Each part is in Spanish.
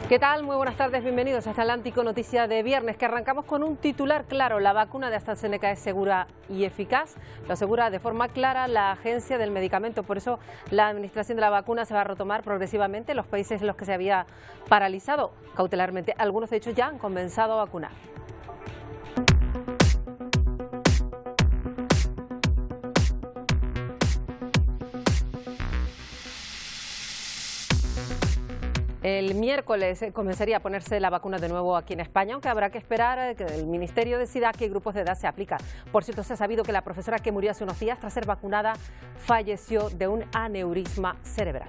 ¿Qué tal? Muy buenas tardes, bienvenidos a esta Atlántico Noticia de viernes, que arrancamos con un titular claro. La vacuna de AstraZeneca es segura y eficaz, lo asegura de forma clara la Agencia del Medicamento. Por eso la administración de la vacuna se va a retomar progresivamente en los países en los que se había paralizado cautelarmente. Algunos de hecho ya han comenzado a vacunar. El miércoles comenzaría a ponerse la vacuna de nuevo aquí en España, aunque habrá que esperar a que el Ministerio decida a qué grupos de edad se aplica. Por cierto, se ha sabido que la profesora que murió hace unos días tras ser vacunada falleció de un aneurisma cerebral.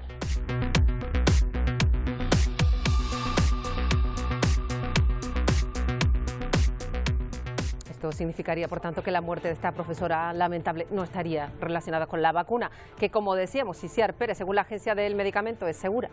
Esto significaría, por tanto, que la muerte de esta profesora lamentable no estaría relacionada con la vacuna, que, como decíamos, Isiar Pérez, según la Agencia del Medicamento, es segura.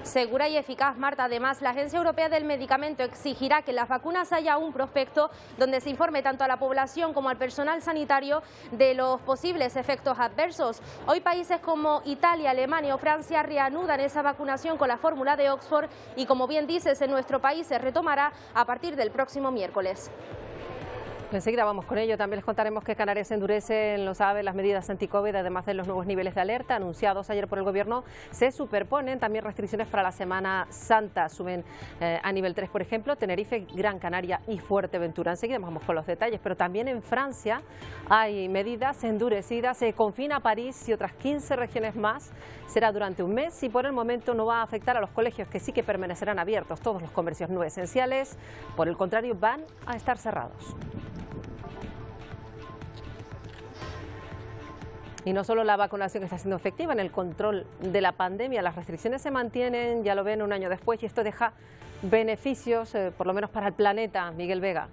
Segura y eficaz, Marta. Además, la Agencia Europea del Medicamento exigirá que en las vacunas haya un prospecto donde se informe tanto a la población como al personal sanitario de los posibles efectos adversos. Hoy países como Italia, Alemania o Francia reanudan esa vacunación con la fórmula de Oxford y, como bien dices, en nuestro país se retomará a partir del próximo miércoles. Enseguida vamos con ello. También les contaremos que Canarias endurece, lo sabe, las medidas anti-COVID, además de los nuevos niveles de alerta anunciados ayer por el Gobierno. Se superponen también restricciones para la Semana Santa. Suben a nivel 3, por ejemplo, Tenerife, Gran Canaria y Fuerteventura. Enseguida vamos con los detalles, pero también en Francia hay medidas endurecidas. Se confina París y otras 15 regiones más. Será durante un mes y por el momento no va a afectar a los colegios, que sí que permanecerán abiertos. Todos los comercios no esenciales, por el contrario, van a estar cerrados. Y no solo la vacunación está siendo efectiva en el control de la pandemia, las restricciones se mantienen, ya lo ven, un año después, y esto deja beneficios, por lo menos para el planeta. Miguel Vega.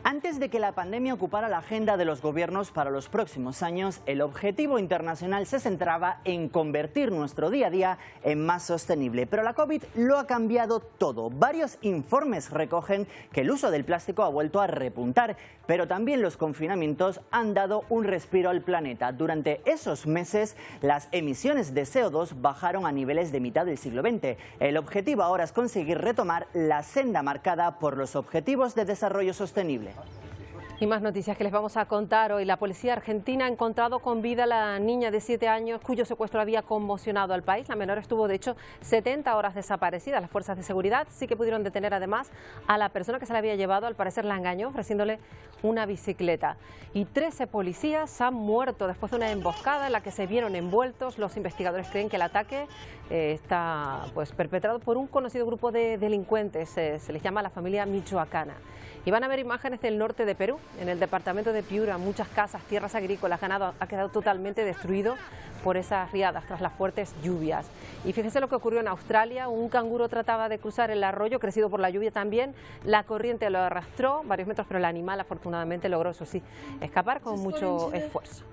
Antes de que la pandemia ocupara la agenda de los gobiernos para los próximos años, el objetivo internacional se centraba en convertir nuestro día a día en más sostenible. Pero la COVID lo ha cambiado todo. Varios informes recogen que el uso del plástico ha vuelto a repuntar, pero también los confinamientos han dado un respiro al planeta. Durante esos meses, las emisiones de CO2 bajaron a niveles de mitad del siglo XX. El objetivo ahora es conseguir retomar la senda marcada por los Objetivos de Desarrollo Sostenible. Y más noticias que les vamos a contar hoy. La policía argentina ha encontrado con vida a la niña de 7 años cuyo secuestro había conmocionado al país. La menor estuvo, de hecho, 70 horas desaparecida. Las fuerzas de seguridad sí que pudieron detener además a la persona que se la había llevado. Al parecer la engañó ofreciéndole una bicicleta. Y 13 policías han muerto después de una emboscada en la que se vieron envueltos. Los investigadores creen que el ataque está perpetrado por un conocido grupo de delincuentes. Se les llama la familia michoacana. Y van a ver imágenes del norte de Perú, en el departamento de Piura. Muchas casas, tierras agrícolas, ganado ha quedado totalmente destruido por esas riadas tras las fuertes lluvias. Y fíjese lo que ocurrió en Australia. Un canguro trataba de cruzar el arroyo, crecido por la lluvia también. La corriente lo arrastró varios metros, pero el animal afortunadamente logró, eso sí, escapar con mucho esfuerzo.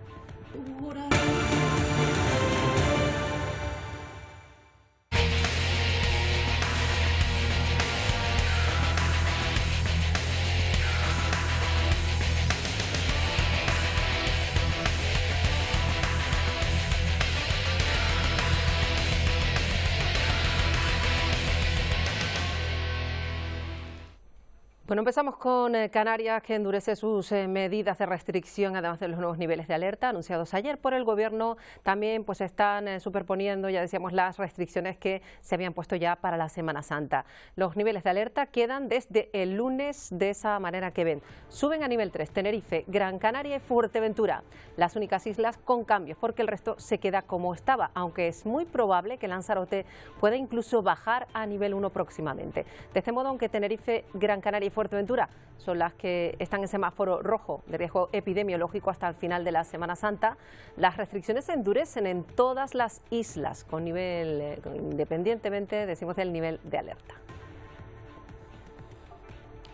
Bueno, empezamos con Canarias, que endurece sus medidas de restricción, además de los nuevos niveles de alerta anunciados ayer por el Gobierno. También están superponiendo, ya decíamos, las restricciones que se habían puesto ya para la Semana Santa. Los niveles de alerta quedan desde el lunes de esa manera que ven. Suben a nivel 3 Tenerife, Gran Canaria y Fuerteventura, las únicas islas con cambios, porque el resto se queda como estaba, aunque es muy probable que Lanzarote pueda incluso bajar a nivel 1 próximamente. De este modo, aunque Tenerife, Gran Canaria y Fuerteventura son las que están en semáforo rojo de riesgo epidemiológico hasta el final de la Semana Santa, las restricciones se endurecen en todas las islas, con nivel, independientemente, decimos, del nivel de alerta.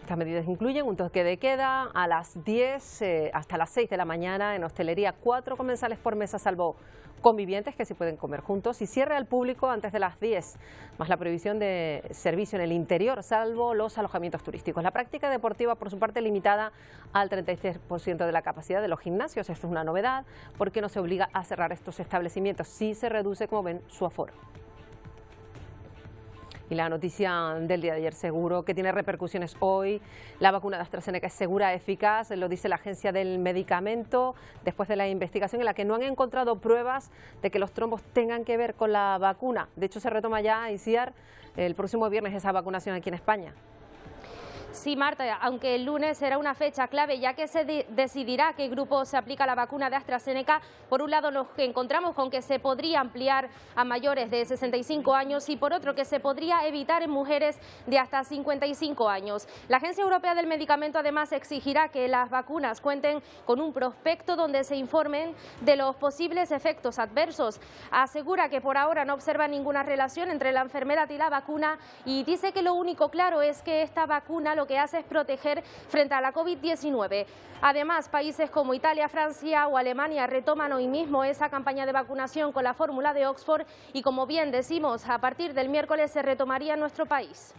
Estas medidas incluyen un toque de queda a las 10 hasta las 6 de la mañana en hostelería, 4 comensales por mesa, salvo convivientes que se pueden comer juntos, y cierre al público antes de las 10, más la prohibición de servicio en el interior, salvo los alojamientos turísticos. La práctica deportiva, por su parte, limitada al 33% de la capacidad de los gimnasios. Esto es una novedad porque no se obliga a cerrar estos establecimientos, sí se reduce, como ven, su aforo. Y la noticia del día de ayer, seguro que tiene repercusiones hoy. La vacuna de AstraZeneca es segura, eficaz, lo dice la Agencia del Medicamento, después de la investigación en la que no han encontrado pruebas de que los trombos tengan que ver con la vacuna. De hecho, se retoma ya, Isiar, el próximo viernes esa vacunación aquí en España. Sí, Marta, aunque el lunes será una fecha clave, ya que se decidirá a qué grupo se aplica la vacuna de AstraZeneca. Por un lado, nos encontramos con que se podría ampliar a mayores de 65 años y por otro, que se podría evitar en mujeres de hasta 55 años. La Agencia Europea del Medicamento además exigirá que las vacunas cuenten con un prospecto donde se informen de los posibles efectos adversos. Asegura que por ahora no observa ninguna relación entre la enfermedad y la vacuna y dice que lo único claro es que esta vacuna lo que hace es proteger frente a la COVID-19. Además, países como Italia, Francia o Alemania retoman hoy mismo esa campaña de vacunación con la fórmula de Oxford y, como bien decimos, a partir del miércoles se retomaría en nuestro país.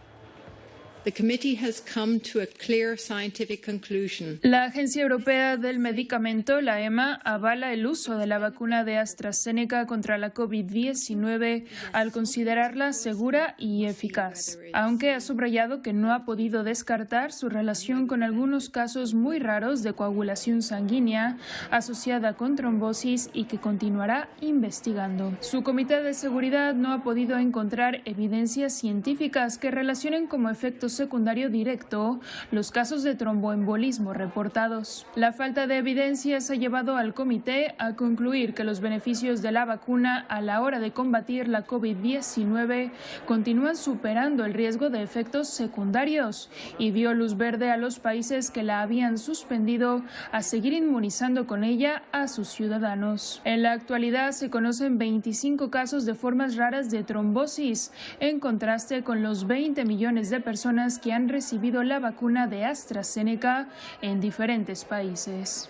La Agencia Europea del Medicamento, la EMA, avala el uso de la vacuna de AstraZeneca contra la COVID-19 al considerarla segura y eficaz, aunque ha subrayado que no ha podido descartar su relación con algunos casos muy raros de coagulación sanguínea asociada con trombosis y que continuará investigando. Su comité de seguridad no ha podido encontrar evidencias científicas que relacionen como efectos secundario directo los casos de tromboembolismo reportados. La falta de evidencias ha llevado al comité a concluir que los beneficios de la vacuna a la hora de combatir la COVID-19 continúan superando el riesgo de efectos secundarios y dio luz verde a los países que la habían suspendido a seguir inmunizando con ella a sus ciudadanos. En la actualidad se conocen 25 casos de formas raras de trombosis, en contraste con los 20 millones de personas que han recibido la vacuna de AstraZeneca en diferentes países.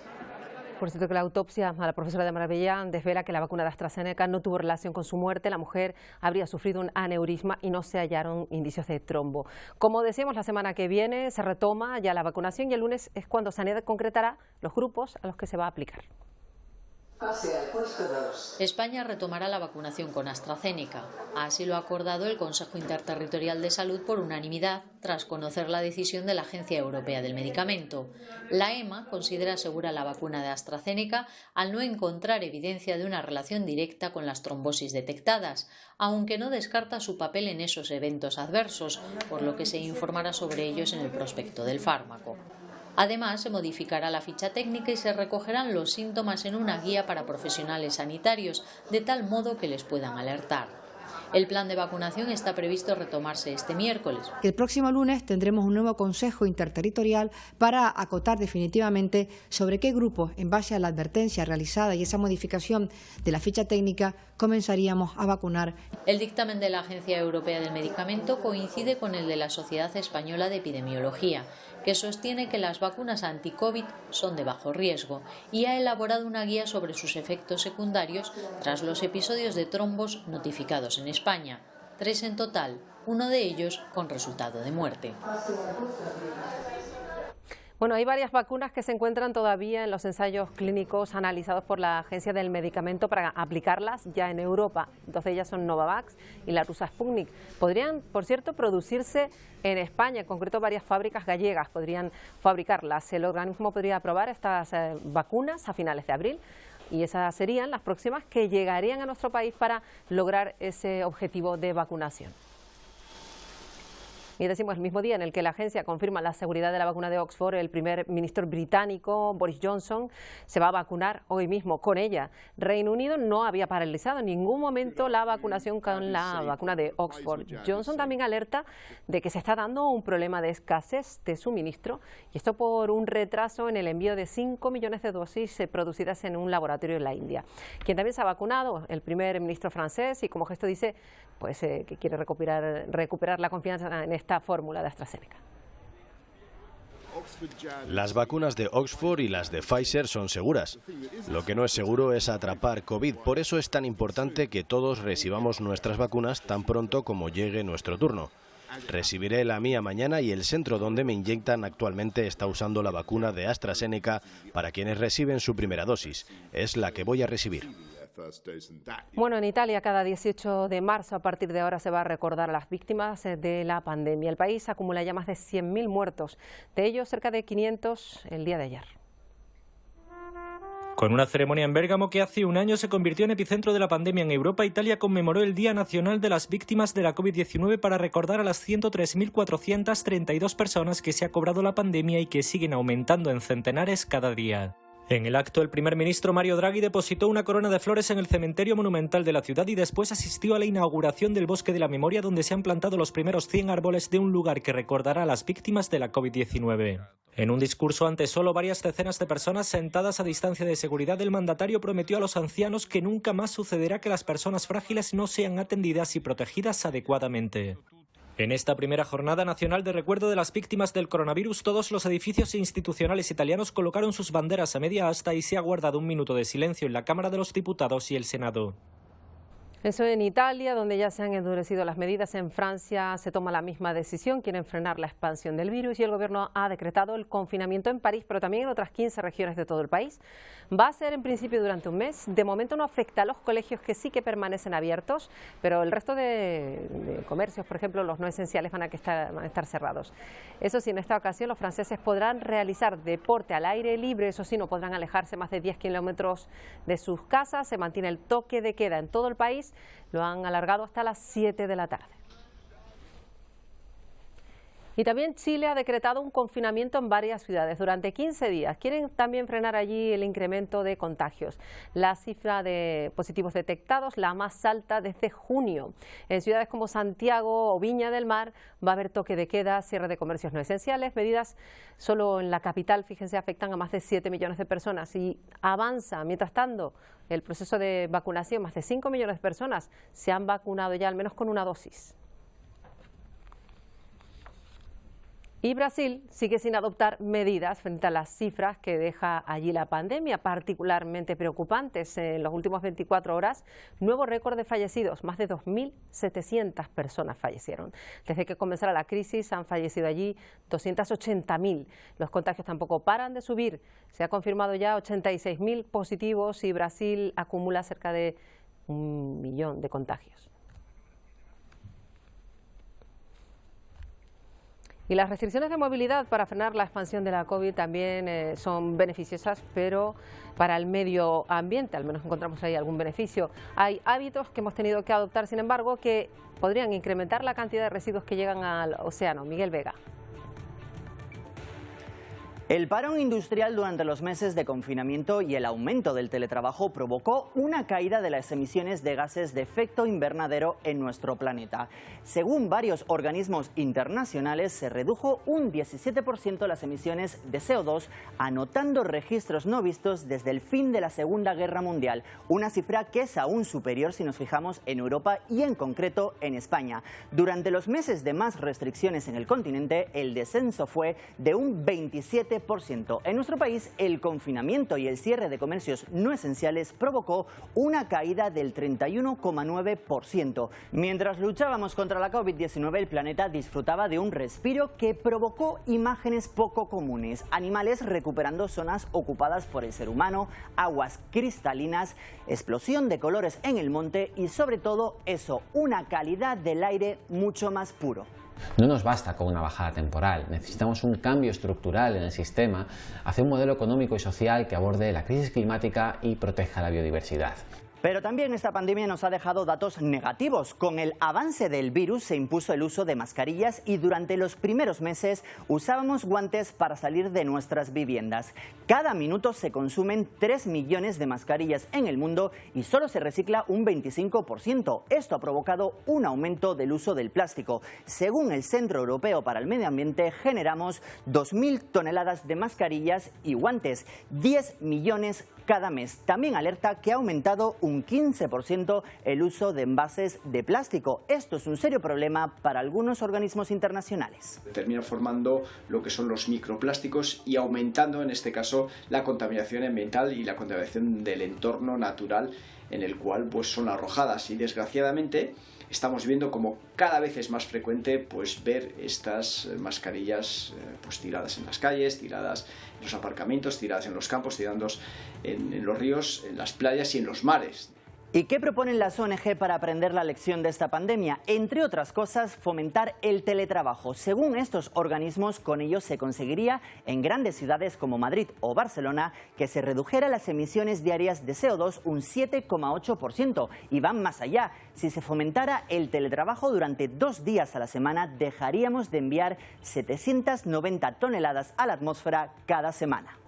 Por cierto, que la autopsia a la profesora de Marbella desvela que la vacuna de AstraZeneca no tuvo relación con su muerte. La mujer habría sufrido un aneurisma y no se hallaron indicios de trombo. Como decíamos, la semana que viene se retoma ya la vacunación y el lunes es cuando Sanidad concretará los grupos a los que se va a aplicar. España retomará la vacunación con AstraZeneca. Así lo ha acordado el Consejo Interterritorial de Salud por unanimidad, tras conocer la decisión de la Agencia Europea del Medicamento. La EMA considera segura la vacuna de AstraZeneca al no encontrar evidencia de una relación directa con las trombosis detectadas, aunque no descarta su papel en esos eventos adversos, por lo que se informará sobre ellos en el prospecto del fármaco. Además, se modificará la ficha técnica y se recogerán los síntomas en una guía para profesionales sanitarios, de tal modo que les puedan alertar. El plan de vacunación está previsto retomarse este miércoles. El próximo lunes tendremos un nuevo Consejo Interterritorial para acotar definitivamente sobre qué grupos, en base a la advertencia realizada y esa modificación de la ficha técnica, comenzaríamos a vacunar. El dictamen de la Agencia Europea del Medicamento coincide con el de la Sociedad Española de Epidemiología, que sostiene que las vacunas anti-COVID son de bajo riesgo y ha elaborado una guía sobre sus efectos secundarios tras los episodios de trombos notificados en España, 3 en total, uno de ellos con resultado de muerte. Bueno, hay varias vacunas que se encuentran todavía en los ensayos clínicos analizados por la Agencia del Medicamento para aplicarlas ya en Europa. 2 de ellas son Novavax y la rusa Sputnik. Podrían, por cierto, producirse en España, en concreto varias fábricas gallegas podrían fabricarlas. El organismo podría aprobar estas vacunas a finales de abril y esas serían las próximas que llegarían a nuestro país para lograr ese objetivo de vacunación. Y decimos, el mismo día en el que la agencia confirma la seguridad de la vacuna de Oxford, el primer ministro británico, Boris Johnson, se va a vacunar hoy mismo con ella. Reino Unido no había paralizado en ningún momento la vacunación con la vacuna de Oxford. Johnson también alerta de que se está dando un problema de escasez de suministro, y esto por un retraso en el envío de 5 millones de dosis producidas en un laboratorio en la India. Quien también se ha vacunado, el primer ministro francés, y como gesto dice pues que quiere recuperar la confianza en esta fórmula de AstraZeneca. Las vacunas de Oxford y las de Pfizer son seguras. Lo que no es seguro es atrapar COVID. Por eso es tan importante que todos recibamos nuestras vacunas tan pronto como llegue nuestro turno. Recibiré la mía mañana y el centro donde me inyectan actualmente está usando la vacuna de AstraZeneca para quienes reciben su primera dosis. Es la que voy a recibir. Bueno, en Italia cada 18 de marzo a partir de ahora se va a recordar a las víctimas de la pandemia. El país acumula ya más de 100.000 muertos, de ellos cerca de 500 el día de ayer. Con una ceremonia en Bérgamo que hace un año se convirtió en epicentro de la pandemia en Europa, Italia conmemoró el Día Nacional de las Víctimas de la COVID-19 para recordar a las 103.432 personas que se ha cobrado la pandemia y que siguen aumentando en centenares cada día. En el acto, el primer ministro Mario Draghi depositó una corona de flores en el cementerio monumental de la ciudad y después asistió a la inauguración del Bosque de la Memoria, donde se han plantado los primeros 100 árboles de un lugar que recordará a las víctimas de la COVID-19. En un discurso ante solo varias decenas de personas sentadas a distancia de seguridad, el mandatario prometió a los ancianos que nunca más sucederá que las personas frágiles no sean atendidas y protegidas adecuadamente. En esta primera jornada nacional de recuerdo de las víctimas del coronavirus, todos los edificios institucionales italianos colocaron sus banderas a media asta y se ha guardado un minuto de silencio en la Cámara de los Diputados y el Senado. Eso en Italia, donde ya se han endurecido las medidas. En Francia se toma la misma decisión, quieren frenar la expansión del virus y el gobierno ha decretado el confinamiento en París, pero también en otras 15 regiones de todo el país. Va a ser en principio durante un mes. De momento no afecta a los colegios, que sí que permanecen abiertos, pero el resto de comercios, por ejemplo, los no esenciales van a estar cerrados. Eso sí, en esta ocasión los franceses podrán realizar deporte al aire libre, eso sí, no podrán alejarse más de 10 kilómetros de sus casas. Se mantiene el toque de queda en todo el país. Lo han alargado hasta las 7 de la tarde. Y también Chile ha decretado un confinamiento en varias ciudades durante 15 días. Quieren también frenar allí el incremento de contagios. La cifra de positivos detectados, la más alta desde junio. En ciudades como Santiago o Viña del Mar va a haber toque de queda, cierre de comercios no esenciales. Medidas solo en la capital, fíjense, afectan a más de 7 millones de personas y avanza. Mientras tanto, el proceso de vacunación, más de 5 millones de personas se han vacunado ya al menos con una dosis. Y Brasil sigue sin adoptar medidas frente a las cifras que deja allí la pandemia, particularmente preocupantes. En las últimas 24 horas, nuevo récord de fallecidos, más de 2.700 personas fallecieron. Desde que comenzara la crisis han fallecido allí 280.000. Los contagios tampoco paran de subir. Se ha confirmado ya 86.000 positivos y Brasil acumula cerca de 1 millón de contagios. Y las restricciones de movilidad para frenar la expansión de la COVID también son beneficiosas, pero para el medio ambiente, al menos encontramos ahí algún beneficio. Hay hábitos que hemos tenido que adoptar, sin embargo, que podrían incrementar la cantidad de residuos que llegan al océano. Miguel Vega. El parón industrial durante los meses de confinamiento y el aumento del teletrabajo provocó una caída de las emisiones de gases de efecto invernadero en nuestro planeta. Según varios organismos internacionales, se redujo un 17% las emisiones de CO2, anotando registros no vistos desde el fin de la Segunda Guerra Mundial, una cifra que es aún superior si nos fijamos en Europa y en concreto en España. Durante los meses de más restricciones en el continente, el descenso fue de un 27%. En nuestro país, el confinamiento y el cierre de comercios no esenciales provocó una caída del 31,9%. Mientras luchábamos contra la COVID-19, el planeta disfrutaba de un respiro que provocó imágenes poco comunes. Animales recuperando zonas ocupadas por el ser humano, aguas cristalinas, explosión de colores en el monte y sobre todo eso, una calidad del aire mucho más puro. No nos basta con una bajada temporal, necesitamos un cambio estructural en el sistema hacia un modelo económico y social que aborde la crisis climática y proteja la biodiversidad. Pero también esta pandemia nos ha dejado datos negativos. Con el avance del virus se impuso el uso de mascarillas y durante los primeros meses usábamos guantes para salir de nuestras viviendas. Cada minuto se consumen 3 millones de mascarillas en el mundo y solo se recicla un 25%. Esto ha provocado un aumento del uso del plástico. Según el Centro Europeo para el Medio Ambiente, generamos 2.000 toneladas de mascarillas y guantes, 10 millones cada mes. También alerta que ha aumentado un 15% el uso de envases de plástico. Esto es un serio problema para algunos organismos internacionales. Termina formando lo que son los microplásticos y aumentando en este caso la contaminación ambiental y la contaminación del entorno natural en el cual pues son arrojadas y desgraciadamente estamos viendo como cada vez es más frecuente ver estas mascarillas tiradas en las calles, tiradas en los aparcamientos, tiradas en los campos, tiradas en los ríos, en las playas y en los mares. ¿Y qué proponen las ONG para aprender la lección de esta pandemia? Entre otras cosas, fomentar el teletrabajo. Según estos organismos, con ello se conseguiría en grandes ciudades como Madrid o Barcelona que se redujera las emisiones diarias de CO2 un 7,8%. Y van más allá. Si se fomentara el teletrabajo durante 2 días a la semana, dejaríamos de enviar 790 toneladas a la atmósfera cada semana.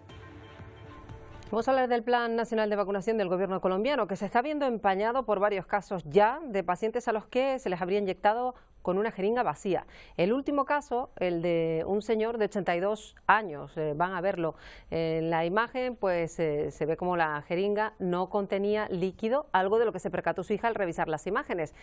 Vamos a hablar del Plan Nacional de Vacunación del Gobierno colombiano, que se está viendo empañado por varios casos ya de pacientes a los que se les habría inyectado con una jeringa vacía. El último caso, el de un señor de 82 años, van a verlo en la imagen, pues se ve como la jeringa no contenía líquido, algo de lo que se percató su hija al revisar las imágenes.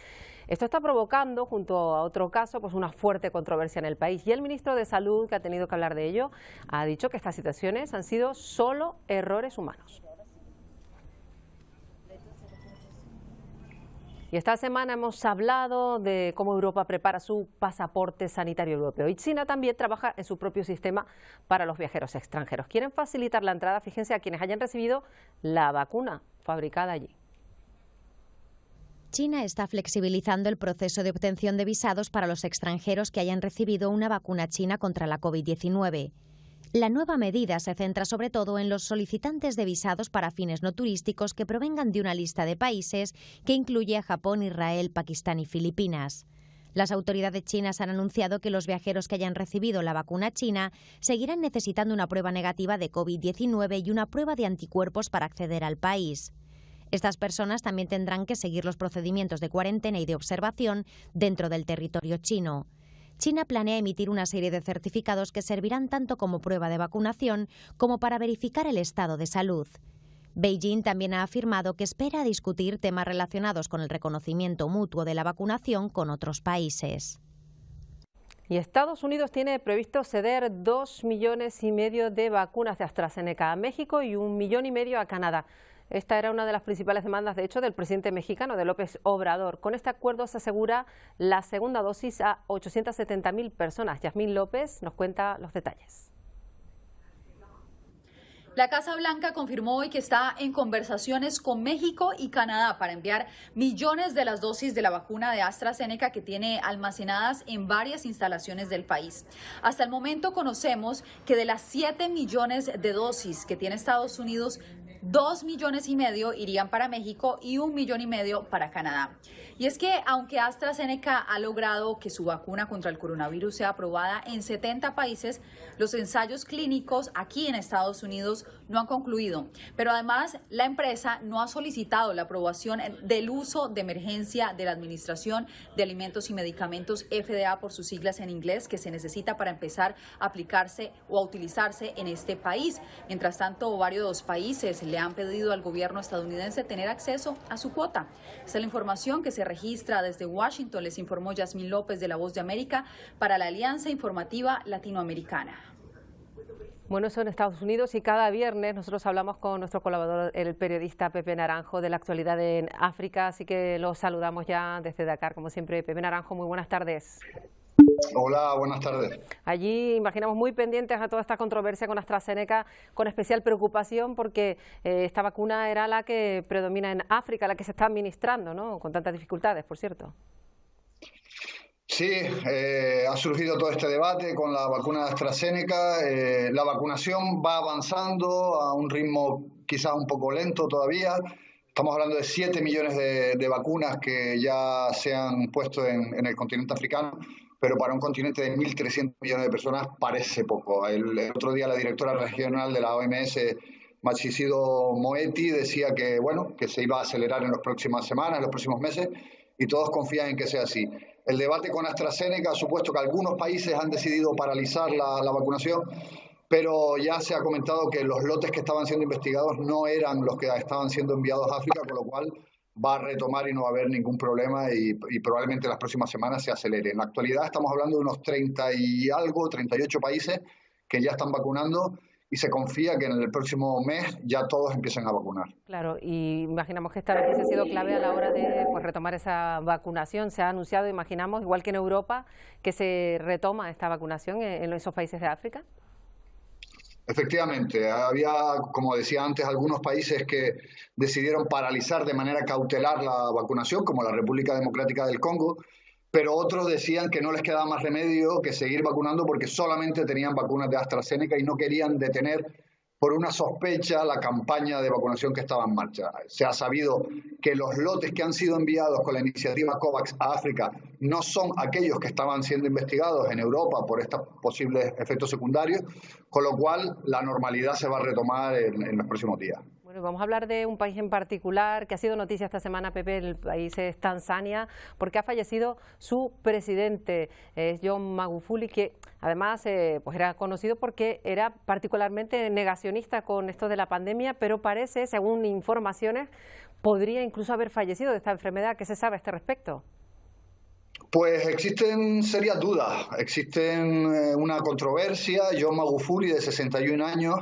Esto está provocando, junto a otro caso, pues una fuerte controversia en el país. Y el ministro de Salud, que ha tenido que hablar de ello, ha dicho que estas situaciones han sido solo errores humanos. Y esta semana hemos hablado de cómo Europa prepara su pasaporte sanitario europeo y China también trabaja en su propio sistema para los viajeros extranjeros. Quieren facilitar la entrada, fíjense, a quienes hayan recibido la vacuna fabricada allí. China está flexibilizando el proceso de obtención de visados para los extranjeros que hayan recibido una vacuna china contra la COVID-19. La nueva medida se centra sobre todo en los solicitantes de visados para fines no turísticos que provengan de una lista de países que incluye a Japón, Israel, Pakistán y Filipinas. Las autoridades chinas han anunciado que los viajeros que hayan recibido la vacuna china seguirán necesitando una prueba negativa de COVID-19 y una prueba de anticuerpos para acceder al país. Estas personas también tendrán que seguir los procedimientos de cuarentena y de observación dentro del territorio chino. China planea emitir una serie de certificados que servirán tanto como prueba de vacunación como para verificar el estado de salud. Beijing también ha afirmado que espera discutir temas relacionados con el reconocimiento mutuo de la vacunación con otros países. Y Estados Unidos tiene previsto ceder 2,5 millones de vacunas de AstraZeneca a México y 1,5 millones a Canadá. Esta era una de las principales demandas, de hecho, del presidente mexicano, de López Obrador. Con este acuerdo se asegura la segunda dosis a 870.000 personas. Yasmín López nos cuenta los detalles. La Casa Blanca confirmó hoy que está en conversaciones con México y Canadá para enviar millones de las dosis de la vacuna de AstraZeneca que tiene almacenadas en varias instalaciones del país. Hasta el momento conocemos que de las 7 millones de dosis que tiene Estados Unidos, 2,5 millones irían para México y 1,5 millones para Canadá. Y es que aunque AstraZeneca ha logrado que su vacuna contra el coronavirus sea aprobada en 70 países, los ensayos clínicos aquí en Estados Unidos no han concluido. Pero además, la empresa no ha solicitado la aprobación del uso de emergencia de la Administración de Alimentos y Medicamentos, FDA por sus siglas en inglés, que se necesita para empezar a aplicarse o a utilizarse en este país. Mientras tanto, varios de los países le han pedido al gobierno estadounidense tener acceso a su cuota. Esta es la información que se registra desde Washington, les informó Yasmín López de La Voz de América para la Alianza Informativa Latinoamericana. Bueno, eso en Estados Unidos y cada viernes nosotros hablamos con nuestro colaborador, el periodista Pepe Naranjo, de la actualidad en África, así que los saludamos ya desde Dakar, como siempre. Pepe Naranjo, muy buenas tardes. Hola, buenas tardes. Allí imaginamos muy pendientes a toda esta controversia con AstraZeneca, con especial preocupación porque esta vacuna era la que predomina en África, la que se está administrando, ¿no? Con tantas dificultades, por cierto. Sí, ha surgido todo este debate con la vacuna de AstraZeneca. La vacunación va avanzando a un ritmo quizás un poco lento todavía. Estamos hablando de 7 millones de vacunas que ya se han puesto en el continente africano, pero para un continente de 1.300 millones de personas parece poco. El otro día la directora regional de la OMS, Matshidiso Moeti, decía que, bueno, que se iba a acelerar en las próximas semanas, en los próximos meses, y todos confían en que sea así. El debate con AstraZeneca ha supuesto que algunos países han decidido paralizar la vacunación, pero ya se ha comentado que los lotes que estaban siendo investigados no eran los que estaban siendo enviados a África, con lo cual va a retomar y no va a haber ningún problema y probablemente en las próximas semanas se acelere. En la actualidad estamos hablando de unos 38 países que ya están vacunando y se confía que en el próximo mes ya todos empiecen a vacunar. Claro, y imaginamos que esta vez ha sido clave a la hora de retomar esa vacunación. Se ha anunciado, imaginamos, igual que en Europa, que se retoma esta vacunación en esos países de África. Efectivamente, había, como decía antes, algunos países que decidieron paralizar de manera cautelar la vacunación, como la República Democrática del Congo, pero otros decían que no les quedaba más remedio que seguir vacunando porque solamente tenían vacunas de AstraZeneca y no querían detener por una sospecha la campaña de vacunación que estaba en marcha. Se ha sabido que los lotes que han sido enviados con la iniciativa COVAX a África no son aquellos que estaban siendo investigados en Europa por estos posibles efectos secundarios, con lo cual la normalidad se va a retomar en los próximos días. Bueno, vamos a hablar de un país en particular que ha sido noticia esta semana, Pepe. El país es Tanzania, porque ha fallecido su presidente, John Magufuli, que además pues era conocido porque era particularmente negacionista con esto de la pandemia, pero parece, según informaciones, podría incluso haber fallecido de esta enfermedad. ¿Qué se sabe a este respecto? Pues existen serias dudas, existen una controversia. John Magufuli, de 61 años,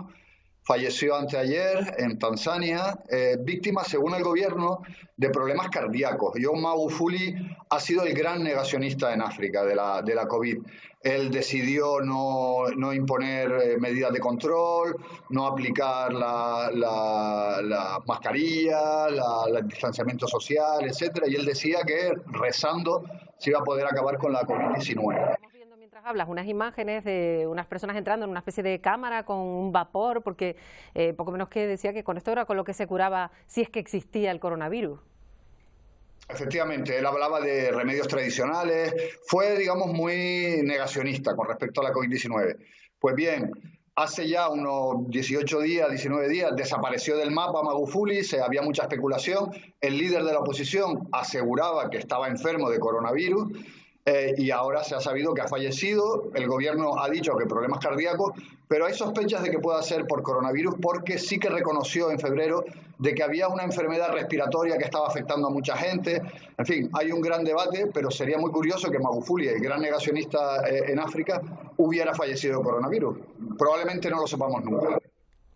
falleció anteayer en Tanzania, víctima, según el gobierno, de problemas cardíacos. John Magufuli ha sido el gran negacionista en África de la COVID. Él decidió no imponer medidas de control, no aplicar la mascarilla, el distanciamiento social, etcétera. Y él decía que rezando se iba a poder acabar con la COVID-19. Hablas unas imágenes de unas personas entrando en una especie de cámara con un vapor, porque poco menos que decía que con esto era con lo que se curaba si es que existía el coronavirus. Efectivamente, él hablaba de remedios tradicionales, fue, digamos, muy negacionista con respecto a la COVID-19. Pues bien, hace ya unos 18 días, 19 días, desapareció del mapa Magufuli, había mucha especulación, el líder de la oposición aseguraba que estaba enfermo de coronavirus, y ahora se ha sabido que ha fallecido. El gobierno ha dicho que problemas cardíacos, pero hay sospechas de que pueda ser por coronavirus porque sí que reconoció en febrero de que había una enfermedad respiratoria que estaba afectando a mucha gente. En fin, hay un gran debate, pero sería muy curioso que Magufuli, el gran negacionista en África, hubiera fallecido de coronavirus. Probablemente no lo sepamos nunca.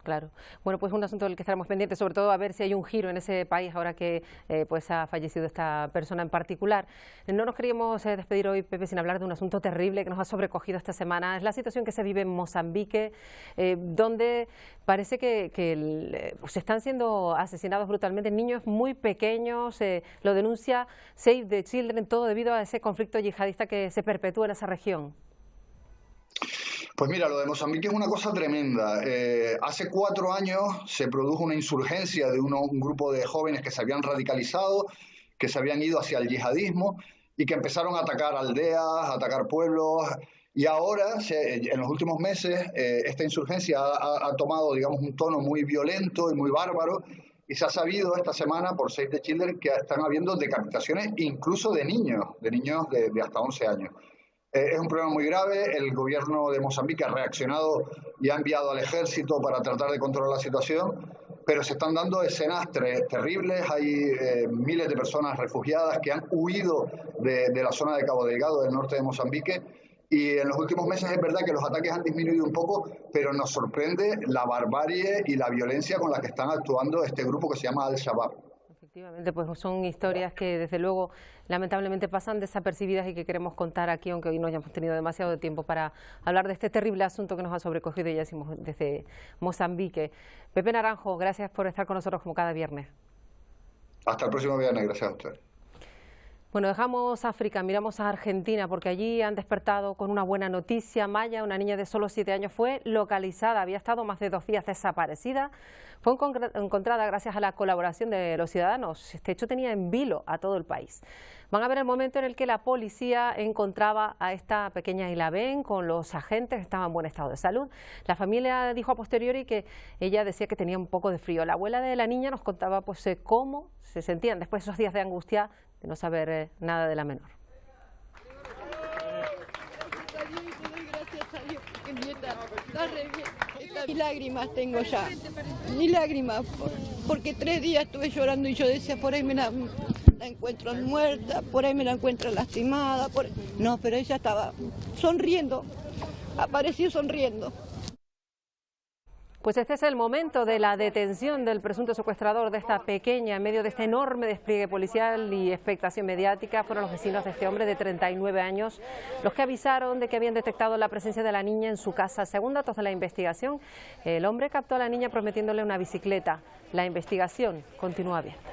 Claro. Bueno, pues un asunto del que estaremos pendientes, sobre todo a ver si hay un giro en ese país ahora que pues ha fallecido esta persona en particular. No nos queríamos despedir hoy, Pepe, sin hablar de un asunto terrible que nos ha sobrecogido esta semana. Es la situación que se vive en Mozambique, donde parece que pues están siendo asesinados brutalmente niños muy pequeños. Lo denuncia Save the Children, todo debido a ese conflicto yihadista que se perpetúa en esa región. Pues mira, lo de Mozambique es una cosa tremenda. Hace 4 años se produjo una insurgencia de un grupo de jóvenes que se habían radicalizado, que se habían ido hacia el yihadismo y que empezaron a atacar aldeas, a atacar pueblos. Y ahora, en los últimos meses, esta insurgencia ha tomado, digamos, un tono muy violento y muy bárbaro. Y se ha sabido esta semana por Save the Children que están habiendo decapitaciones incluso de niños de hasta 11 años. Es un problema muy grave. El gobierno de Mozambique ha reaccionado y ha enviado al ejército para tratar de controlar la situación, pero se están dando escenas terribles. Hay miles de personas refugiadas que han huido de la zona de Cabo Delgado, del norte de Mozambique, y en los últimos meses es verdad que los ataques han disminuido un poco, pero nos sorprende la barbarie y la violencia con la que están actuando este grupo que se llama Al-Shabaab. Efectivamente, pues son historias que desde luego lamentablemente pasan desapercibidas y que queremos contar aquí, aunque hoy no hayamos tenido demasiado tiempo para hablar de este terrible asunto que nos ha sobrecogido, ya decimos, desde Mozambique. Pepe Naranjo, gracias por estar con nosotros como cada viernes. Hasta el próximo viernes, gracias a usted. Bueno, dejamos África, miramos a Argentina, porque allí han despertado con una buena noticia. Maya, una niña de solo 7 años, fue localizada, había estado más de 2 días desaparecida. Fue encontrada gracias a la colaboración de los ciudadanos. Este hecho tenía en vilo a todo el país. Van a ver el momento en el que la policía encontraba a esta pequeña Ilabén con los agentes, estaba en buen estado de salud. La familia dijo a posteriori que ella decía que tenía un poco de frío. La abuela de la niña nos contaba pues cómo se sentían después de esos días de angustia de no saber nada de la menor. Ni lágrimas tengo ya, ni lágrimas, porque 3 días estuve llorando y yo decía, por ahí me la encuentro muerta, por ahí me la encuentro lastimada, no, pero ella estaba sonriendo, apareció sonriendo. Pues este es el momento de la detención del presunto secuestrador de esta pequeña. En medio de este enorme despliegue policial y expectación mediática, fueron los vecinos de este hombre de 39 años los que avisaron de que habían detectado la presencia de la niña en su casa. Según datos de la investigación, el hombre captó a la niña prometiéndole una bicicleta. La investigación continúa abierta.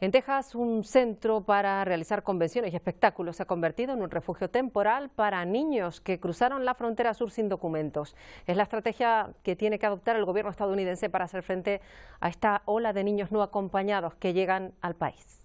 En Texas, un centro para realizar convenciones y espectáculos se ha convertido en un refugio temporal para niños que cruzaron la frontera sur sin documentos. Es la estrategia que tiene que adoptar el gobierno estadounidense para hacer frente a esta ola de niños no acompañados que llegan al país.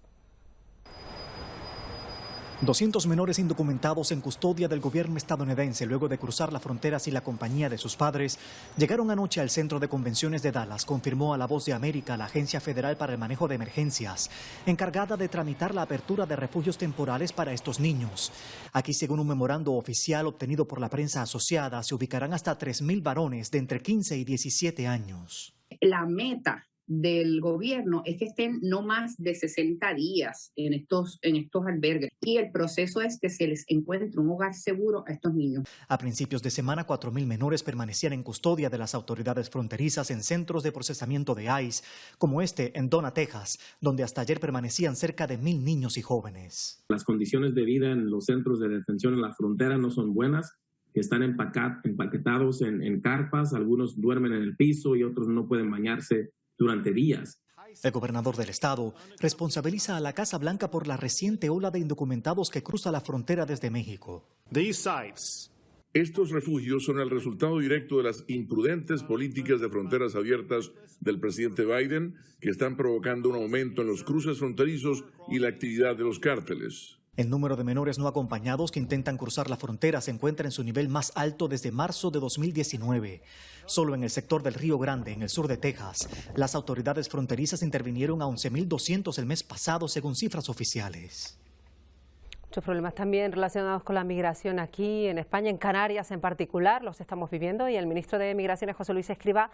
200 menores indocumentados en custodia del gobierno estadounidense luego de cruzar la frontera sin la compañía de sus padres llegaron anoche al centro de convenciones de Dallas, confirmó a La Voz de América la Agencia Federal para el Manejo de Emergencias, encargada de tramitar la apertura de refugios temporales para estos niños. Aquí, según un memorando oficial obtenido por la prensa asociada, se ubicarán hasta 3.000 varones de entre 15 y 17 años. La meta del gobierno es que estén no más de 60 días en estos albergues y el proceso es que se les encuentre un hogar seguro a estos niños. A principios de semana, 4.000 menores permanecían en custodia de las autoridades fronterizas en centros de procesamiento de ICE, como este en Donna, Texas, donde hasta ayer permanecían cerca de 1.000 niños y jóvenes. Las condiciones de vida en los centros de detención en la frontera no son buenas, están empaquetados en carpas, algunos duermen en el piso y otros no pueden bañarse durante días. El gobernador del estado responsabiliza a la Casa Blanca por la reciente ola de indocumentados que cruza la frontera desde México. Estos refugios son el resultado directo de las imprudentes políticas de fronteras abiertas del presidente Biden, que están provocando un aumento en los cruces fronterizos y la actividad de los cárteles. El número de menores no acompañados que intentan cruzar la frontera se encuentra en su nivel más alto desde marzo de 2019. Solo en el sector del Río Grande, en el sur de Texas, las autoridades fronterizas intervinieron a 11.200 el mes pasado, según cifras oficiales. Muchos problemas también relacionados con la migración aquí en España, en Canarias en particular, los estamos viviendo, y el ministro de Migraciones, José Luis Escrivá,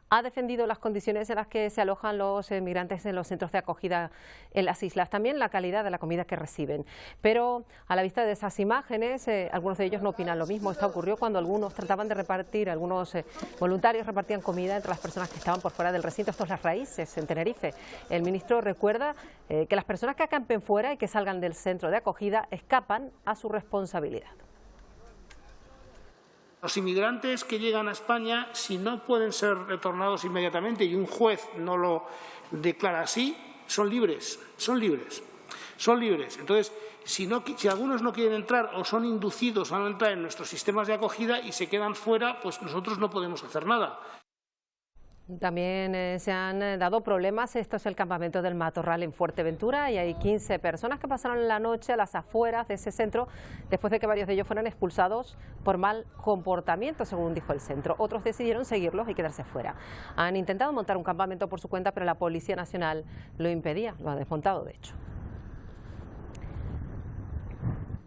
ha defendido las condiciones en las que se alojan los migrantes en los centros de acogida en las islas, también la calidad de la comida que reciben. Pero a la vista de esas imágenes, algunos de ellos no opinan lo mismo. Esto ocurrió cuando algunos trataban de repartir, algunos voluntarios repartían comida entre las personas que estaban por fuera del recinto. Esto es Las Raíces, en Tenerife. El ministro recuerda que las personas que acampen fuera y que salgan del centro de acogida escapan a su responsabilidad. Los inmigrantes que llegan a España, si no pueden ser retornados inmediatamente y un juez no lo declara así, son libres, son libres, son libres. Entonces, si algunos no quieren entrar o son inducidos a no entrar en nuestros sistemas de acogida y se quedan fuera, pues nosotros no podemos hacer nada. También se han dado problemas. Esto es el campamento del Matorral en Fuerteventura y hay 15 personas que pasaron la noche a las afueras de ese centro después de que varios de ellos fueran expulsados por mal comportamiento, según dijo el centro. Otros decidieron seguirlos y quedarse fuera. Han intentado montar un campamento por su cuenta, pero la Policía Nacional lo impedía, lo ha desmontado de hecho.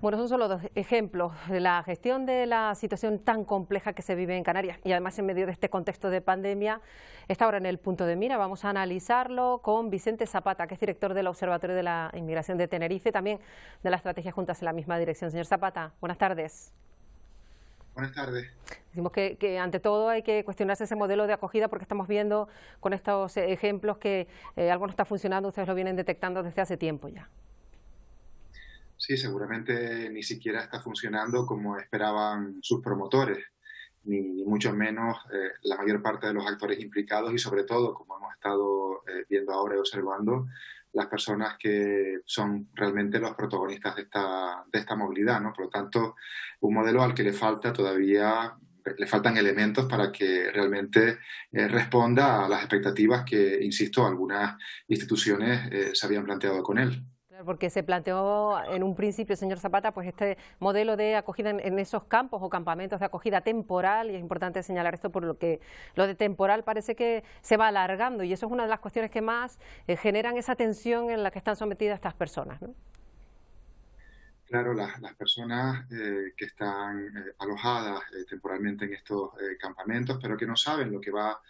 Bueno, son solo dos ejemplos de la gestión de la situación tan compleja que se vive en Canarias y además en medio de este contexto de pandemia. Está ahora en el punto de mira. Vamos a analizarlo con Vicente Zapata, que es director del Observatorio de la Inmigración de Tenerife, también de la Estrategia Juntas en la misma dirección. Señor Zapata, buenas tardes. Buenas tardes. Decimos que ante todo hay que cuestionarse ese modelo de acogida porque estamos viendo con estos ejemplos que algo no está funcionando. Ustedes lo vienen detectando desde hace tiempo ya. Sí, seguramente ni siquiera está funcionando como esperaban sus promotores, ni mucho menos la mayor parte de los actores implicados y sobre todo, como hemos estado viendo ahora y observando, las personas que son realmente los protagonistas de esta movilidad, ¿no? Por lo tanto, un modelo al que le faltan elementos para que realmente responda a las expectativas que, insisto, algunas instituciones se habían planteado con él. Porque se planteó en un principio, señor Zapata, pues este modelo de acogida en esos campos o campamentos de acogida temporal, y es importante señalar esto por lo que lo de temporal parece que se va alargando y eso es una de las cuestiones que más generan esa tensión en la que están sometidas estas personas, ¿no? Claro, las personas que están alojadas temporalmente en estos campamentos, pero que no saben lo que va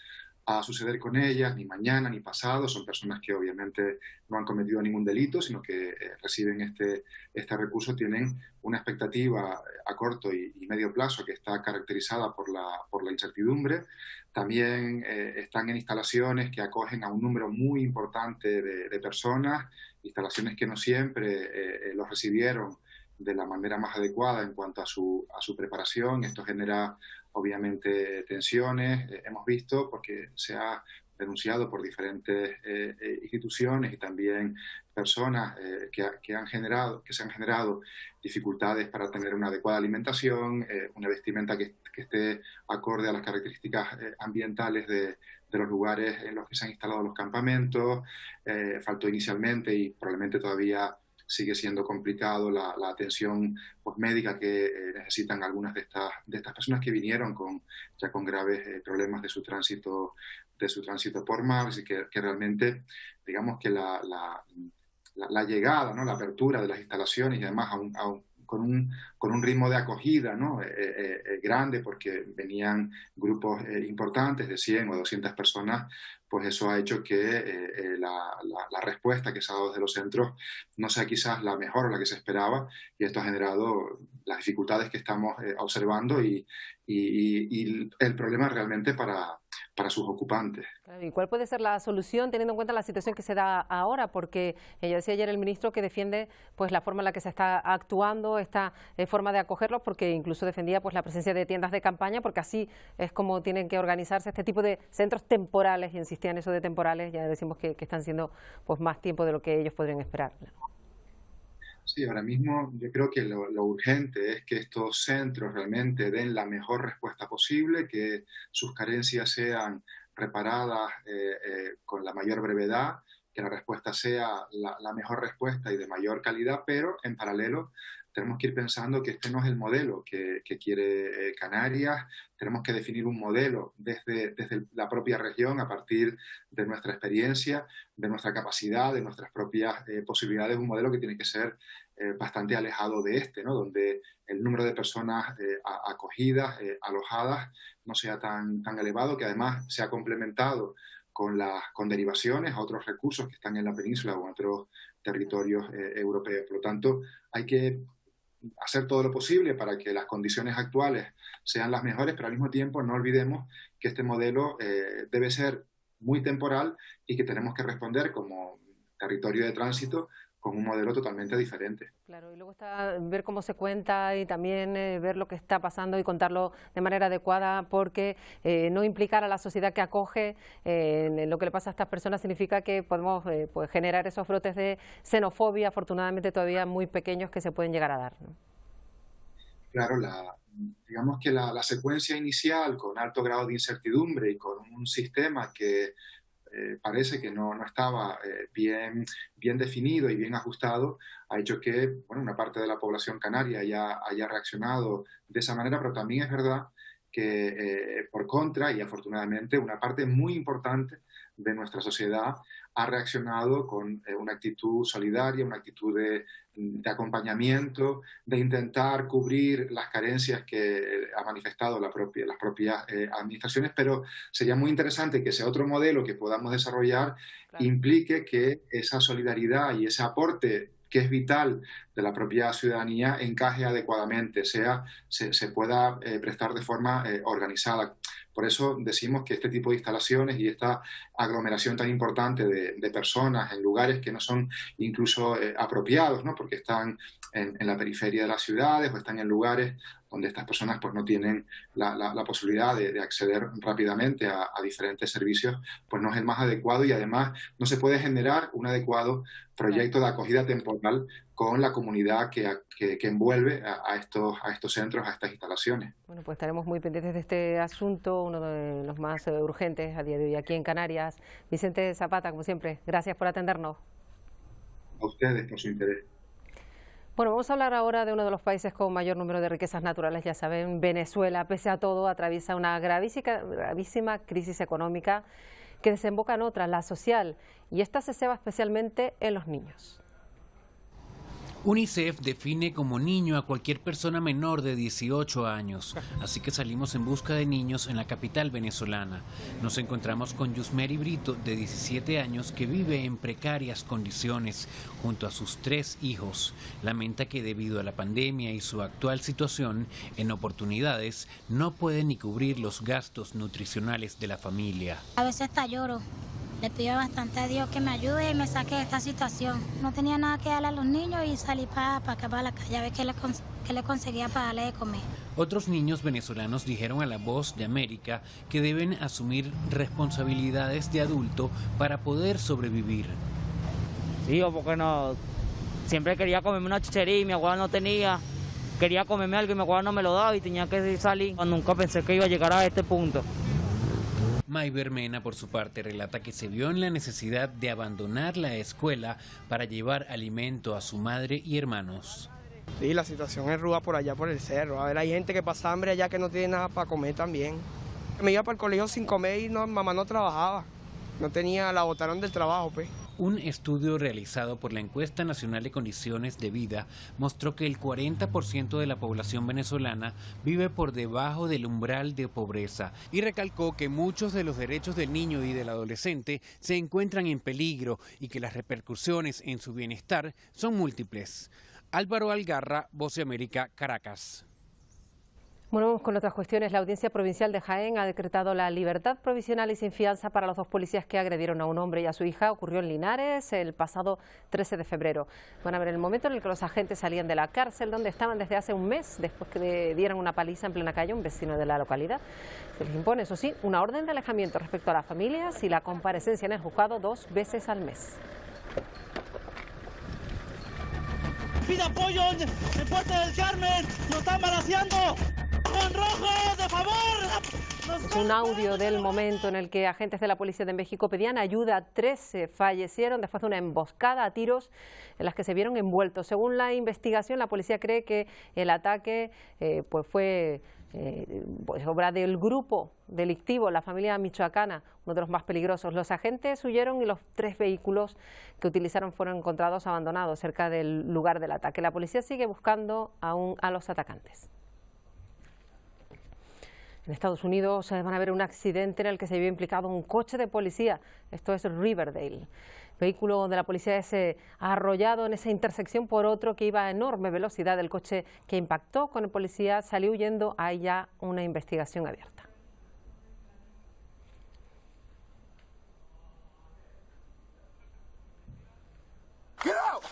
a suceder con ellas, ni mañana ni pasado. Son personas que obviamente no han cometido ningún delito, sino que reciben este recurso, tienen una expectativa a corto y medio plazo que está caracterizada por la incertidumbre. También están en instalaciones que acogen a un número muy importante de personas, instalaciones que no siempre los recibieron de la manera más adecuada en cuanto a su preparación. Esto genera obviamente tensiones, hemos visto, porque se ha denunciado por diferentes instituciones y también personas que se han generado dificultades para tener una adecuada alimentación, una vestimenta que esté acorde a las características ambientales de los lugares en los que se han instalado los campamentos. Faltó inicialmente y probablemente todavía sigue siendo complicado la atención médica que necesitan algunas de estas personas que vinieron ya con graves problemas de su tránsito por mar. Así que realmente, digamos que la llegada, ¿no?, la apertura de las instalaciones, y además con un ritmo de acogida, ¿no?, grande, porque venían grupos importantes de 100 o 200 personas, pues eso ha hecho que la respuesta que se ha dado desde los centros no sea quizás la mejor o la que se esperaba, y esto ha generado las dificultades que estamos observando y el problema realmente para sus ocupantes. ¿Y cuál puede ser la solución teniendo en cuenta la situación que se da ahora? Porque ya decía ayer el ministro que defiende pues la forma en la que se está actuando, esta forma de acogerlos, porque incluso defendía pues la presencia de tiendas de campaña, porque así es como tienen que organizarse este tipo de centros temporales, y insistía en eso de temporales. Ya decimos que están siendo pues más tiempo de lo que ellos podrían esperar. Sí, ahora mismo yo creo que lo urgente es que estos centros realmente den la mejor respuesta posible, que sus carencias sean reparadas con la mayor brevedad, que la respuesta sea la mejor respuesta y de mayor calidad, pero en paralelo tenemos que ir pensando que este no es el modelo que quiere Canarias. Tenemos que definir un modelo desde la propia región, a partir de nuestra experiencia, de nuestra capacidad, de nuestras propias posibilidades, un modelo que tiene que ser bastante alejado de ¿no?, donde el número de personas acogidas, alojadas, no sea tan elevado, que además sea complementado con derivaciones a otros recursos que están en la península o en otros territorios europeos. Por lo tanto, hay que hacer todo lo posible para que las condiciones actuales sean las mejores, pero al mismo tiempo no olvidemos que este modelo debe ser muy temporal y que tenemos que responder como territorio de tránsito con un modelo totalmente diferente. Claro, y luego está ver cómo se cuenta y también ver lo que está pasando y contarlo de manera adecuada, porque no implicar a la sociedad que acoge en lo que le pasa a estas personas significa que podemos pues generar esos brotes de xenofobia, afortunadamente todavía muy pequeños, que se pueden llegar a dar, ¿no? Claro, digamos que la secuencia inicial, con alto grado de incertidumbre y con un sistema que parece que no estaba bien definido y bien ajustado, ha hecho que una parte de la población canaria haya reaccionado de esa manera, pero también es verdad que por contra, y afortunadamente, una parte muy importante de nuestra sociedad ha reaccionado con una actitud solidaria, una actitud de acompañamiento, de intentar cubrir las carencias que ha manifestado las propias administraciones, pero sería muy interesante que ese otro modelo que podamos desarrollar implique que esa solidaridad y ese aporte que es vital de la propia ciudadanía encaje adecuadamente, se pueda prestar de forma organizada. Por eso decimos que este tipo de instalaciones y esta aglomeración tan importante de personas en lugares que no son incluso apropiados, ¿no?, porque están en la periferia de las ciudades o están en lugares donde estas personas pues no tienen la posibilidad de acceder rápidamente a diferentes servicios, pues no es el más adecuado, y además no se puede generar un adecuado proyecto de acogida temporal con la comunidad que envuelve a estos centros, a estas instalaciones. Bueno, pues estaremos muy pendientes de este asunto, uno de los más urgentes a día de hoy aquí en Canarias. Vicente Zapata, como siempre, gracias por atendernos. A ustedes por su interés. Bueno, vamos a hablar ahora de uno de los países con mayor número de riquezas naturales. Ya saben, Venezuela, pese a todo, atraviesa una gravísima crisis económica que desemboca en otra, la social, y esta se ceba especialmente en los niños. UNICEF define como niño a cualquier persona menor de 18 años, así que salimos en busca de niños en la capital venezolana. Nos encontramos con Yusmeri Brito, de 17 años, que vive en precarias condiciones junto a sus 3 hijos. Lamenta que debido a la pandemia y su actual situación, en oportunidades, no puede ni cubrir los gastos nutricionales de la familia. A veces hasta lloro. Le pido bastante a Dios que me ayude y me saque de esta situación. No tenía nada que darle a los niños y salí para acá, para la calle, a ver qué le conseguía para darle de comer. Otros niños venezolanos dijeron a La Voz de América que deben asumir responsabilidades de adulto para poder sobrevivir. Sí, porque no, siempre quería comerme una chuchería y mi abuela no tenía. Quería comerme algo y mi abuela no me lo daba y tenía que salir. Nunca pensé que iba a llegar a este punto. Mayber Mena, por su parte, relata que se vio en la necesidad de abandonar la escuela para llevar alimento a su madre y hermanos. Sí, la situación es ruda por allá, por el cerro. A ver, hay gente que pasa hambre allá que no tiene nada para comer también. Me iba para el colegio sin comer y mamá no trabajaba. No tenía, la botaron del trabajo, pues. Un estudio realizado por la Encuesta Nacional de Condiciones de Vida mostró que el 40% de la población venezolana vive por debajo del umbral de pobreza y recalcó que muchos de los derechos del niño y del adolescente se encuentran en peligro y que las repercusiones en su bienestar son múltiples. Álvaro Algarra, Voz de América, Caracas. Bueno, vamos con otras cuestiones. La Audiencia Provincial de Jaén ha decretado la libertad provisional y sin fianza para los 2 policías que agredieron a un hombre y a su hija. Ocurrió en Linares el pasado 13 de febrero. Van a ver el momento en el que los agentes salían de la cárcel, donde estaban desde hace un mes, después que le dieran una paliza en plena calle a un vecino de la localidad. Se les impone, eso sí, una orden de alejamiento respecto a las familias y la comparecencia en el juzgado 2 veces al mes. Pide apoyo en Puerto del Carmen, nos están balaceando. ¡Con rojo, de favor! Es un audio del momento en el que agentes de la Policía de México pedían ayuda. 13 fallecieron después de una emboscada a tiros en las que se vieron envueltos. Según la investigación, la policía cree que el ataque fue obra del grupo delictivo, la familia michoacana, uno de los más peligrosos. Los agentes huyeron y los 3 vehículos que utilizaron fueron encontrados abandonados cerca del lugar del ataque. La policía sigue buscando aún a los atacantes. En Estados Unidos van a ver un accidente en el que se vio implicado un coche de policía. Esto es Riverdale. El vehículo de la policía es arrollado en esa intersección por otro que iba a enorme velocidad. El coche que impactó con el policía salió huyendo. Hay ya una investigación abierta. Get out!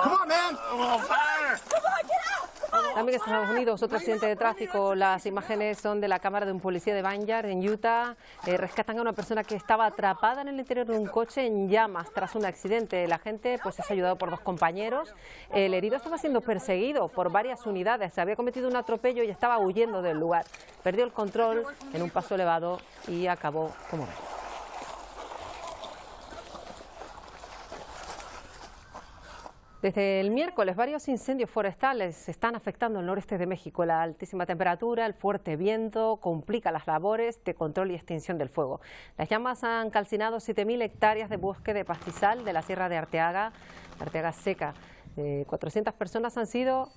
Come on, man! I'm on fire! Come on, get out! También en Estados Unidos, otro accidente de tráfico. Las imágenes son de la cámara de un policía de Vineyard, en Utah. Rescatan a una persona que estaba atrapada en el interior de un coche en llamas tras un accidente. El agente es ayudado por 2 compañeros. El herido estaba siendo perseguido por varias unidades. Se había cometido un atropello y estaba huyendo del lugar. Perdió el control en un paso elevado y acabó como ven. Desde el miércoles, varios incendios forestales están afectando el noreste de México. La altísima temperatura, el fuerte viento complica las labores de control y extinción del fuego. Las llamas han calcinado 7.000 hectáreas de bosque de pastizal de la Sierra de Arteaga seca. 400 personas han sido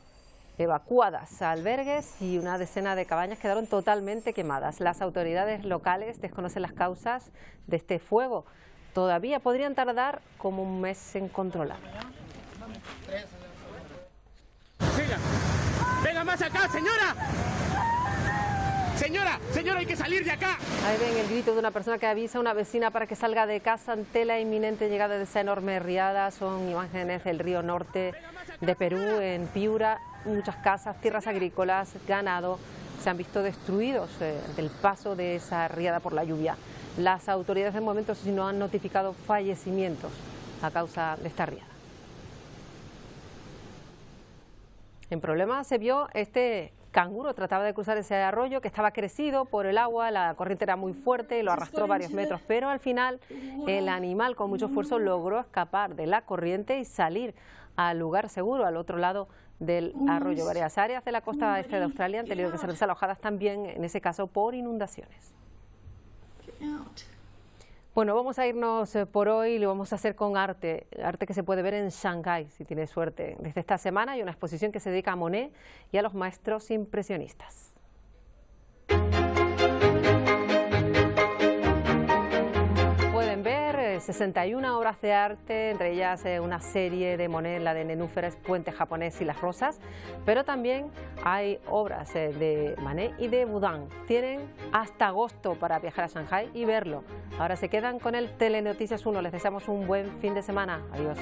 evacuadas a albergues y una decena de cabañas quedaron totalmente quemadas. Las autoridades locales desconocen las causas de este fuego. Todavía podrían tardar como un mes en controlarlo. Siga. Venga más acá, señora. Señora, hay que salir de acá. Ahí ven el grito de una persona que avisa a una vecina para que salga de casa ante la inminente llegada de esa enorme riada. Son imágenes del río norte de Perú, en Piura. Muchas casas, tierras agrícolas, ganado se han visto destruidos del paso de esa riada por la lluvia. Las autoridades de momento no han notificado fallecimientos a causa de esta riada. En problemas se vio este canguro, trataba de cruzar ese arroyo que estaba crecido por el agua, la corriente era muy fuerte y lo arrastró varios metros, pero al final el animal con mucho esfuerzo logró escapar de la corriente y salir al lugar seguro, al otro lado del arroyo. Varias áreas de la costa este de Australia han tenido que ser desalojadas también, en ese caso por inundaciones. Bueno, vamos a irnos por hoy y lo vamos a hacer con arte que se puede ver en Shanghái, si tienes suerte. Desde esta semana hay una exposición que se dedica a Monet y a los maestros impresionistas. Pueden ver 61 obras de arte, entre ellas una serie de Monet, la de Nenúfares, Puente Japonés y Las Rosas, pero también hay obras de Manet y de Boudin. Tienen hasta agosto para viajar a Shanghái y verlo. Ahora se quedan con el Telenoticias 1. Les deseamos un buen fin de semana. Adiós.